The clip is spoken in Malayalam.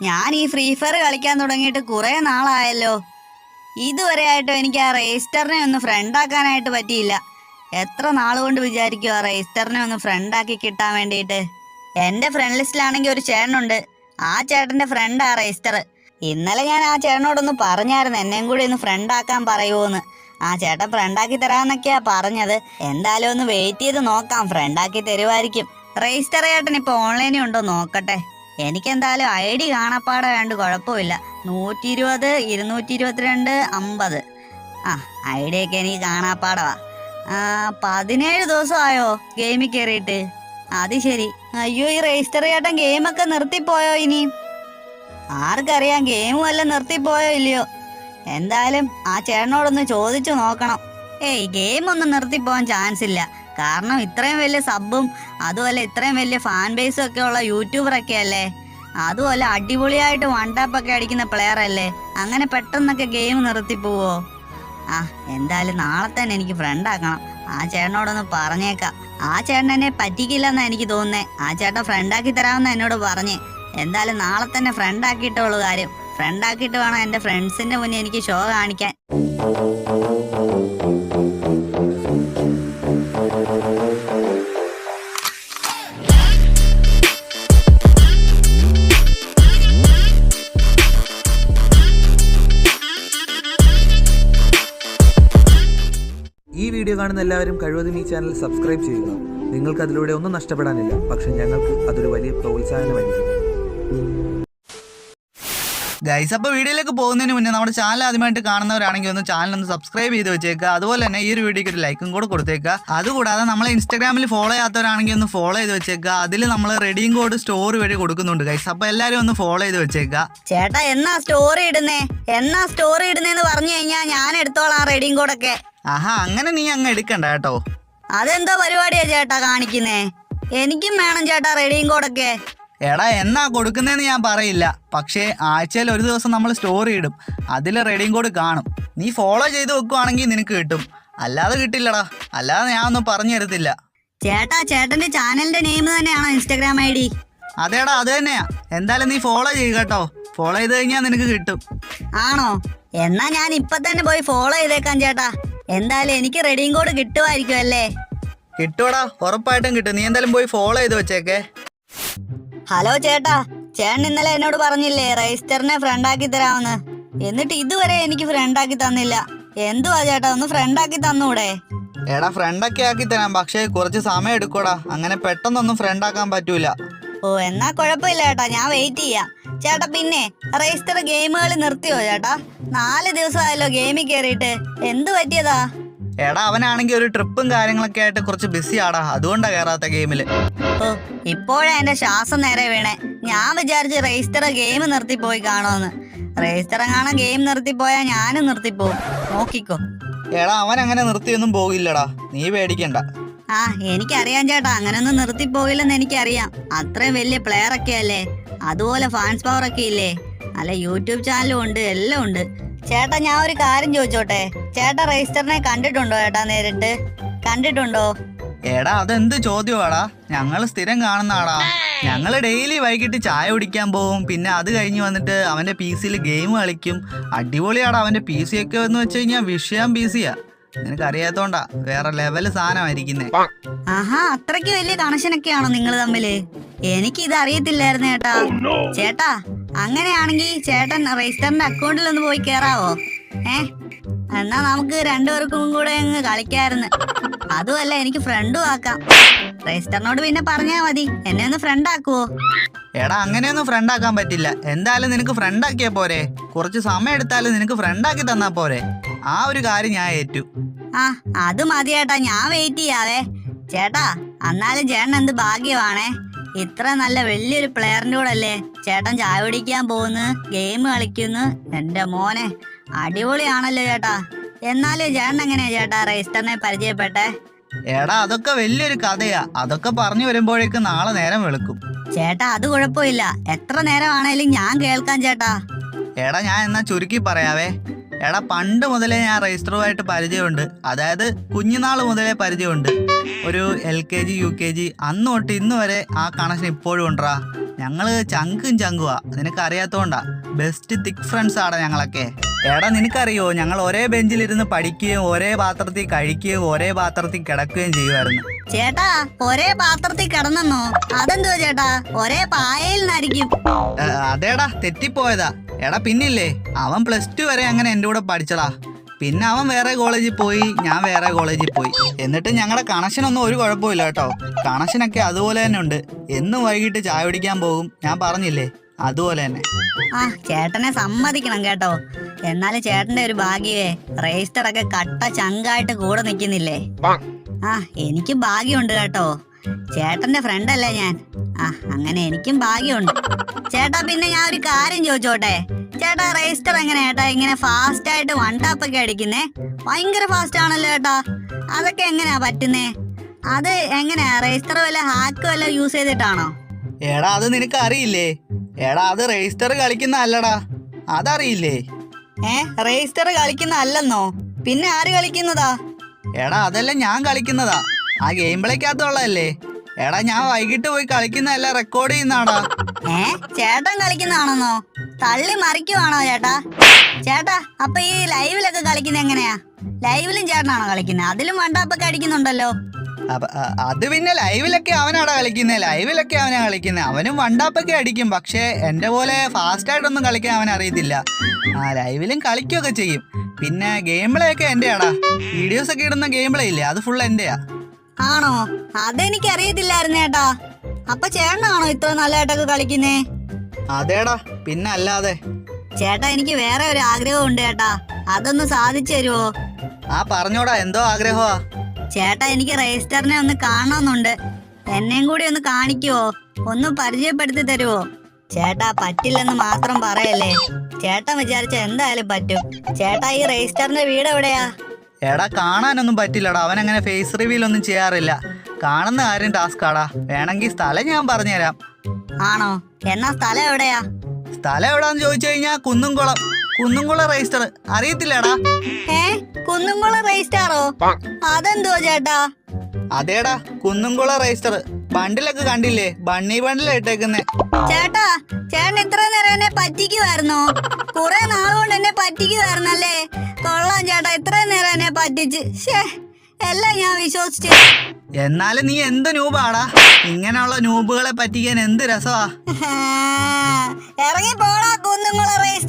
ഞാൻ ഈ ഫ്രീ ഫയർ കളിക്കാൻ തുടങ്ങിയിട്ട് കുറെ നാളായല്ലോ. ഇതുവരെ ആയിട്ടും എനിക്ക് ആ രജിസ്റ്ററിനെ ഒന്ന് ഫ്രണ്ടാക്കാനായിട്ട് പറ്റിയില്ല. എത്ര നാളുകൊണ്ട് വിചാരിക്കും ആ രജിസ്റ്ററിനെ ഒന്ന് ഫ്രണ്ടാക്കി കിട്ടാൻ വേണ്ടിയിട്ട്. എൻ്റെ ഫ്രണ്ട് ലിസ്റ്റിലാണെങ്കിൽ ഒരു ചേട്ടനുണ്ട്. ആ ചേട്ടൻ്റെ ഫ്രണ്ട് ആ രജിസ്റ്റർ. ഇന്നലെ ഞാൻ ആ ചേട്ടനോടൊന്ന് പറഞ്ഞായിരുന്നു എന്നെയും കൂടി ഒന്ന് ഫ്രണ്ടാക്കാൻ പറയുമോന്ന്. ആ ചേട്ടൻ ഫ്രണ്ടാക്കി തരാമെന്നൊക്കെയാ പറഞ്ഞത്. എന്തായാലും ഒന്ന് വെയിറ്റ് ചെയ്ത് നോക്കാം, ഫ്രണ്ടാക്കി തരുമായിരിക്കും. രജിസ്റ്റർ ചേട്ടൻ ഇപ്പോൾ ഓൺലൈനിൽ ഉണ്ടോ നോക്കട്ടെ. എനിക്കെന്തായാലും ID കാണാപ്പാടെ വേണ്ട, കുഴപ്പമില്ല. 120 222 50. ആ ID ഒക്കെ എനിക്ക് കാണാപ്പാടവാ. 17 ദിവസമായോ ഗെയിമിൽ കയറിയിട്ട്? അത് ശരി. അയ്യോ, ഈ രജിസ്റ്റർ ചേട്ടൻ ഗെയിമൊക്കെ നിർത്തിപ്പോയോ ഇനി? ആർക്കറിയാം, ഗെയിമും എല്ലാം നിർത്തിപ്പോയോ ഇല്ലയോ. എന്തായാലും ആ ചേട്ടനോടൊന്ന് ചോദിച്ചു നോക്കണം. ഏയ്, ഗെയിമൊന്നും നിർത്തിപ്പോകാൻ ചാൻസ് ഇല്ല. കാരണം ഇത്രയും വലിയ സബും അതുപോലെ ഇത്രയും വലിയ ഫാൻ ബേസും ഒക്കെ ഉള്ള യൂട്യൂബറൊക്കെ അല്ലേ. അതുപോലെ അടിപൊളിയായിട്ട് വൺ ടാപ്പൊക്കെ അടിക്കുന്ന പ്ലെയർ അല്ലേ. അങ്ങനെ പെട്ടെന്നൊക്കെ ഗെയിം നിർത്തിപ്പോവോ? എന്തായാലും നാളെ തന്നെ എനിക്ക് ഫ്രണ്ടാക്കണം. ആ ചേട്ടനോടൊന്ന് പറഞ്ഞേക്കാം. ആ ചേട്ടൻ എന്നെ പറ്റിക്കില്ലെന്നാ എനിക്ക് തോന്നുന്നേ. ആ ചേട്ടൻ ഫ്രണ്ടാക്കി തരാമെന്ന് എന്നോട് പറഞ്ഞേ. എന്തായാലും നാളെ തന്നെ ഫ്രണ്ടാക്കിയിട്ടുള്ളൂ കാര്യം. ഫ്രണ്ടാക്കിയിട്ട് വേണം എൻ്റെ ഫ്രണ്ട്സിൻ്റെ മുന്നേ എനിക്ക് ഷോ കാണിക്കാൻ. ഈ വീഡിയോ കാണുന്ന എല്ലാവരും കഴിവതും ഈ ചാനൽ സബ്സ്ക്രൈബ് ചെയ്യുക. നിങ്ങൾക്ക് അതിലൂടെ ഒന്നും നഷ്ടപ്പെടാനില്ല, പക്ഷെ ഞങ്ങൾക്ക് അതൊരു വലിയ പ്രോത്സാഹനമായിരിക്കും. ഗൈസ്, അപ്പോൾ വീഡിയോയിലേക്ക് പോകുന്നതിന് മുന്നേ നമ്മുടെ ചാനൽ ആദ്യമായിട്ട് കാണുന്നവരാണെങ്കിൽ ഒന്ന് ചാനൽ സബ്സ്ക്രൈബ് ചെയ്ത് വെച്ചേക്കുക. അതുപോലെ തന്നെ ഈ ഒരു വീഡിയോക്ക് ഒരു ലൈക്കും കൂടെ കൊടുത്തേക്കുക. അതുകൂടാതെ നമ്മളെ ഇൻസ്റ്റാഗ്രാമിൽ ഫോളോ ചെയ്യാത്തവരാണെങ്കിൽ ഒന്ന് ഫോളോ ചെയ്ത് വെച്ചേക്കുക. അതിൽ നമ്മൾ റെഡീം കോഡ് സ്റ്റോറി വഴി കൊടുക്കുന്നുണ്ട് ഗൈസ്. അപ്പോൾ എല്ലാവരും ഒന്ന് ഫോളോ ചെയ്ത് വെച്ചേക്കുക. ചേട്ടാ, എന്നാ സ്റ്റോറി ഇടുന്നേന്ന് പറഞ്ഞു കഴിഞ്ഞാൽ ഞാൻ എടുത്തോളാം റെഡീം കോഡൊക്കെ. അങ്ങനെ നീ അങ്ങ് എടുക്കണ്ട കേട്ടോ. അതെന്തോ പരിപാടിയാ ചേട്ടാ കാണിക്കുന്നേ? എനിക്കും വേണം ചേട്ടാ റെഡീം കോഡൊക്കെ. എടാ, എന്നാ കൊടുക്കുന്നതെന്ന് ഞാൻ പറയില്ല, പക്ഷേ ആഴ്ചയിൽ ഒരു ദിവസം നമ്മൾ സ്റ്റോറി ഇടും. അതിൽ റെഡീം കോഡ് കാണും. നീ ഫോളോ ചെയ്ത് വെക്കുവാണെങ്കിൽ നിനക്ക് കിട്ടും, അല്ലാതെ കിട്ടില്ലടാ. അല്ലാതെ ഞാൻ ഒന്നും പറഞ്ഞു തരത്തില്ല. ചേട്ടാ, ചേട്ടന്റെ ചാനലിന്റെ നെയിം തന്നെയാണോ ഇൻസ്റ്റാഗ്രാം ID? അതേടാ, അത് തന്നെയാ. എന്തായാലും നീ ഫോളോ ചെയ്യുക കേട്ടോ. ഫോളോ ചെയ്ത് കഴിഞ്ഞാൽ നിനക്ക് കിട്ടും. ആണോ? എന്നാ ഞാൻ ഇപ്പൊ തന്നെ പോയി ഫോളോ ചെയ്തേക്കാം ചേട്ടാ. എന്തായാലും എനിക്ക് റെഡീം കോഡ് കിട്ടുമായിരിക്കും അല്ലേ? കിട്ടുവടാ, ഉറപ്പായിട്ടും കിട്ടും. നീ എന്തായാലും പോയി ഫോളോ ചെയ്ത് വെച്ചേക്കേ. ഹലോ ചേട്ടാ, ചേട്ടൻ ഇന്നലെ എന്നോട് പറഞ്ഞില്ലേ രജിസ്റ്ററിനെ ഫ്രണ്ടാക്കി തരാമെന്ന്. എന്നിട്ട് ഇതുവരെ എനിക്ക് ഫ്രണ്ടാക്കി തന്നില്ല. എന്തുവാ ചേട്ടാ, ഒന്ന് ഫ്രണ്ടാക്കി തന്നൂടെ? എടാ, ഫ്രണ്ടൊക്കെ ആക്കി തരാം, പക്ഷേ കുറച്ച് സമയം എടുക്കൂടാ. അങ്ങനെ പെട്ടെന്നൊന്നും ഫ്രണ്ടാക്കാൻ പറ്റൂല. ഓ, എന്നാ കുഴപ്പമില്ല ചേട്ടാ, ഞാൻ വെയിറ്റ് ചെയ്യാം. ചേട്ടാ, പിന്നെ രജിസ്റ്റർ ഗെയിമുകൾ നിർത്തിയോ ചേട്ടാ? 4 ദിവസമായല്ലോ ഗെയിമിൽ കയറിയിട്ട്. എന്ത് പറ്റിയതാ? എടാ, അവനാണെങ്കിൽ ഒരു ട്രിപ്പും കാര്യങ്ങളൊക്കെ ആയിട്ട് കുറച്ച് ബിസി ആടാ, അതുകൊണ്ടാ കയറാത്ത ഗെയിമില്. ഓ, ഇപ്പോഴാ എന്റെ ശ്വാസം നേരെ വീണേ. ഞാൻ വിചാരിച്ച് രജിസ്റ്റർ ഗെയിം നിർത്തിപ്പോയി കാണുമെന്ന്. രജിസ്റ്റർ കാണാൻ ഗെയിം നിർത്തിപ്പോയാൽ ഞാനും നിർത്തിപ്പോവും, നോക്കിക്കോ. എടാ, അവൻ അങ്ങനെ നിർത്തിയൊന്നും പോകില്ലടാ, നീ പേടിക്കണ്ട. എനിക്കറിയാം ചേട്ടാ, അങ്ങനൊന്നും നിർത്തിപ്പോകില്ലെന്ന് എനിക്കറിയാം. അത്രയും വലിയ പ്ലെയർ ഒക്കെ അല്ലേ. അതുപോലെ ഫാൻസ് പവർ ഒക്കെ ഇല്ലേ. അല്ല, യൂട്യൂബ് ചാനലും ഉണ്ട്, എല്ലാം ഉണ്ട്. ചേട്ടാ, ഞാൻ ഒരു കാര്യം ചോദിച്ചോട്ടെ? ചേട്ടാ രജിസ്റ്ററിനെ കണ്ടിട്ടുണ്ടോ ചേട്ടാ? നേരിട്ട് കണ്ടിട്ടുണ്ടോ? എടാ, അതെന്ത് ചോദ്യമാടാ? ഞങ്ങൾ സ്ഥിരം കാണുന്നാടാ. ഞങ്ങൾ ഡെയിലി വൈകിട്ട് ചായ കുടിക്കാൻ പോവും. പിന്നെ അത് കഴിഞ്ഞ് വന്നിട്ട് അവന്റെ PC-യിൽ ഗെയിം കളിക്കും. അടിപൊളിയാടാ അവന്റെ PC ഒക്കെ എന്ന് വെച്ച് കഴിഞ്ഞാൽ വിഷയം PC-യാ. നിനക്കറിയാത്തോണ്ടാ, വേറെ ലെവല് സാധനമായിരിക്കുന്നേ. അത്രയ്ക്ക് വലിയ കണക്ഷനൊക്കെയാണോ നിങ്ങൾ തമ്മില്? എനിക്കിത് അറിയത്തില്ലായിരുന്നു ചേട്ടാ. ചേട്ടാ, അങ്ങനെയാണെങ്കിൽ ചേട്ടൻ രജിസ്റ്ററിന്റെ അക്കൗണ്ടിൽ ഒന്ന് പോയി കേറാവോ? എന്നാ നമുക്ക് രണ്ടുപേർക്കും കൂടെ അങ്ങ് കളിക്കായിരുന്നു. അതുമല്ല, എനിക്ക് ഫ്രണ്ടും ആക്കാം. രജിസ്റ്ററിനോട് പിന്നെ പറഞ്ഞാ മതി, എന്നെ ഒന്ന് ഫ്രണ്ട് ആക്കുവോ? എടാ, അങ്ങനെയൊന്നും ഫ്രണ്ട് ആക്കാൻ പറ്റില്ല. എന്തായാലും നിനക്ക് ഫ്രണ്ട് ആക്കിയാ പോരെ? കുറച്ച് സമയം എടുത്താലും നിനക്ക് ഫ്രണ്ട് ആക്കി തന്നാ പോരെ? ആ ഒരു കാര്യം ഞാൻ ഏറ്റു. അത് മതി ചേട്ടാ, ഞാൻ വെയിറ്റ് ചെയ്യാവേ. ചേട്ടാ, എന്നാലും ചേട്ടൻ എന്ത് ഭാഗ്യമാണേ. ഇത്ര നല്ല വലിയൊരു പ്ലെയറിന്റെ കൂടെ അല്ലേ ചേട്ടൻ ചായ കുടിക്കാൻ പോകുന്നു, ഗെയിം കളിക്കുന്നു. എന്റെ മോനെ, അടിപൊളിയാണല്ലോ ചേട്ടാ. എന്നാലും ചേട്ടൻ എങ്ങനെയാ ചേട്ടാ രജിസ്റ്ററിനെ പരിചയപ്പെട്ടെ? എടാ, അതൊക്കെ വലിയൊരു കഥയാ. അതൊക്കെ പറഞ്ഞു വരുമ്പോഴേക്കും നാളെ നേരം വെളുക്കും. ചേട്ടാ, അത് കുഴപ്പമില്ല, എത്ര നേരമാണേലും ഞാൻ കേൾക്കാം ചേട്ടാ. എടാ, ഞാൻ എന്നാ ചുരുക്കി പറയാവേ. എടാ, പണ്ട് മുതലേ ഞാൻ രജിസ്റ്ററുമായിട്ട് പരിചയമുണ്ട്. അതായത് കുഞ്ഞുനാൾ മുതലേ പരിചയമുണ്ട്. ഒരു LKG UKG അന്ന് തൊട്ട് ഇന്ന് വരെ ആ കണക്ഷൻ ഇപ്പോഴും ഉണ്ടാ. ഞങ്ങള് ചങ്കും ചങ്കുവാ, നിനക്ക് അറിയാത്തോണ്ടാ. ബെസ്റ്റ് തിക് ഫ്രണ്ട്സ് ആടാ ഞങ്ങളൊക്കെ. എടാ നിനക്കറിയോ, ഞങ്ങൾ ഒരേ ബെഞ്ചിലിരുന്ന് പഠിക്കുകയും ഒരേ പാത്രത്തിൽ കഴിക്കുകയും ഒരേ പാത്രത്തിൽ കിടക്കുകയും ചെയ്യുമായിരുന്നു. ചേട്ടാ ഒരേ പാത്രത്തിൽ കിടന്നെന്നോ? അതെന്തോ ചേട്ടാ, ഒരേ പായയിൽ നിന്നായിരിക്കും. അതേടാ തെറ്റിപ്പോയതാ. എടാ പിന്നില്ലേ, അവൻ +2 വരെ അങ്ങനെ എൻ്റെ കൂടെ പഠിച്ചടാ. പിന്നെ അവൻ വേറെ കോളേജിൽ പോയി, ഞാൻ വേറെ കോളേജിൽ പോയി. എന്നിട്ട് ഞങ്ങളുടെ കണക്ഷനൊന്നും ഒരു കുഴപ്പമില്ല കേട്ടോ. കണക്ഷനൊക്കെ അതുപോലെ തന്നെ ഉണ്ട്. എന്നും വൈകിട്ട് ചായ കുടിക്കാൻ പോകും, ഞാൻ പറഞ്ഞില്ലേ അതുപോലെ തന്നെ. ആ ചേട്ടനെ സമ്മതിക്കണം കേട്ടോ. എന്നാലും ചേട്ടന്റെ ഒരു ഭാഗ്യവേ, രജിസ്റ്ററൊക്കെ കട്ട ചങ്കായിട്ട് കൂടെ നിൽക്കുന്നില്ലേ. ആ എനിക്ക് ഭാഗ്യമുണ്ട് കേട്ടോ, ചേട്ടന്റെ ഫ്രണ്ട് അല്ലേ ഞാൻ. ആ അങ്ങനെ എനിക്കും ഭാഗ്യമുണ്ട്. ചേട്ടാ പിന്നെ ഞാൻ ഒരു കാര്യം ചോദിച്ചോട്ടെ, ചേട്ടാ രജിസ്റ്റർ എങ്ങനെയാ ചേട്ടാ ഇങ്ങനെ ഫാസ്റ്റ് ആയിട്ട് 1 ടാപ്പ് ഒക്കെ അടിക്കുന്നേ? ഭയങ്കര ഫാസ്റ്റ് ആണല്ലോ ചേട്ടാ, അതൊക്കെ എങ്ങനെയാ പറ്റുന്നേ? അത് എങ്ങനെയാ, രജിസ്റ്റർ വല്ല ഹാക്ക് വല്ല യൂസ് ചെയ്തിട്ടാണോ? എടാ അത് നിനക്ക് അറിയില്ലേ? എടാ അത് രജിസ്റ്റർ കളിക്കുന്ന അല്ലടാ, അതറിയില്ലേ? രജിസ്റ്റർ കളിക്കുന്ന അല്ലെന്നോ? പിന്നെ ആര് കളിക്കുന്നതാ? എടാ അതെല്ലാം ഞാൻ കളിക്കുന്നതാ, ആ ഗെയിം പ്ലേക്കകത്തുള്ളതല്ലേ. എടാ ഞാൻ വൈകിട്ട് പോയി കളിക്കുന്നതെല്ലാം റെക്കോർഡ് ചെയ്യുന്നതാടാ. ചേട്ടൻ കളിക്കുന്നതാണെന്നോ? തള്ളി മറിക്കുവാണോ ചേട്ടാ? ചേട്ടാ അപ്പൊ ഈ ലൈവിലൊക്കെ കളിക്കുന്നത് എങ്ങനെയാ? ലൈവിലും ചേട്ടനാണോ കളിക്കുന്നത്? അതിലും 1 ടാപ്പൊക്കെ അടിക്കുന്നുണ്ടല്ലോ. അത് പിന്നെ ലൈവിലൊക്കെ അവനാടാ കളിക്കുന്നത്, ലൈവിലൊക്കെ അവനാ കളിക്കുന്നത്. അവനും 1 ടാപ്പൊക്കെ അടിക്കും, പക്ഷേ എൻ്റെ പോലെ ഫാസ്റ്റ് ആയിട്ടൊന്നും കളിക്കാൻ അവൻ അറിയത്തില്ല. ആ ലൈവിലും കളിക്കുകയൊക്കെ ചെയ്യും. പിന്നെ ഗെയിം പ്ലേ ഒക്കെ എൻ്റെയാടാ. വീഡിയോസ് ഒക്കെ ഇടുന്ന ഗെയിം പ്ലേ ഇല്ലേ, അത് ഫുൾ എൻ്റെയാ. ആണോ? അതെനിക്ക് അറിയത്തില്ലായിരുന്നു ചേട്ടാ. അപ്പൊ ചേട്ടനാണോ ഇത്ര നല്ലതായിട്ടൊക്കെ കളിക്കുന്നേ? അതേടാ, പിന്നെ അല്ലാതെ. ചേട്ടാ എനിക്ക് വേറെ ഒരു ആഗ്രഹം ഉണ്ട് ചേട്ടാ, അതൊന്ന് സാധിച്ചു തരുവോ? ആ പറഞ്ഞോടാ, എന്തോ ആഗ്രഹമാ? ചേട്ടാ എനിക്ക് രജിസ്റ്ററിനെ ഒന്ന് കാണണമെന്നുണ്ട്. എന്നെയും കൂടി ഒന്ന് കാണിക്കുവോ? ഒന്ന് പരിചയപ്പെടുത്തി തരുവോ? ചേട്ടാ പറ്റില്ലെന്ന് മാത്രം പറയല്ലേ, ചേട്ടൻ വിചാരിച്ച എന്തായാലും പറ്റും. ചേട്ടാ ഈ രജിസ്റ്ററിന്റെ വീട് എവിടെയാ? എടാ കാണാനൊന്നും പറ്റില്ലടാ, അവൻ അങ്ങനെ ഫേസ് റിവീൽ ഒന്നും ചെയ്യാറില്ല. കാണുന്ന കാര്യം ടാസ്ക് ആടാ. വേണമെങ്കിൽ സ്ഥലം ഞാൻ പറഞ്ഞുതരാം. ആണോ? എന്നാ സ്ഥലം എവിടെയാ? സ്ഥലം എവിടാന്ന് ചോദിച്ചു കഴിഞ്ഞാൽ കുന്നുംകുളം രജിസ്റ്റർ അറിയത്തില്ലടാ? കുന്നുംകുളം രജിസ്റ്ററോ? അതെന്തോ ചേട്ടാ? അതേടാ കുന്നുംകുളം രജിസ്റ്റർ. ബണ്ടിലൊക്കെ കണ്ടില്ലേ, ബണ്ണി ബണ്ടിലാ ഇട്ടേക്കുന്നേ. ചേട്ടാ ചേട്ടൻ ഇത്ര നേരം എന്നെ പറ്റിക്കുവായിരുന്നോ? കുറെ നാളുകൊണ്ട് എന്നെ പറ്റിക്കുവായിരുന്നല്ലേ? കൊള്ളാം ചേട്ടാ, ഇത്ര നേരം എന്നെ പറ്റിച്ച്. എല്ലാം ഞാൻ വിശ്വസിച്ചു. എന്നാലും നീ എന്ത് നൂബാടാ? ഇങ്ങനെയുള്ള നൂബുകളെ പറ്റിക്കാൻ എന്ത് രസമാ. ഇറങ്ങി പോടാ കുന്നുംകുളം രജിസ്റ്റർ.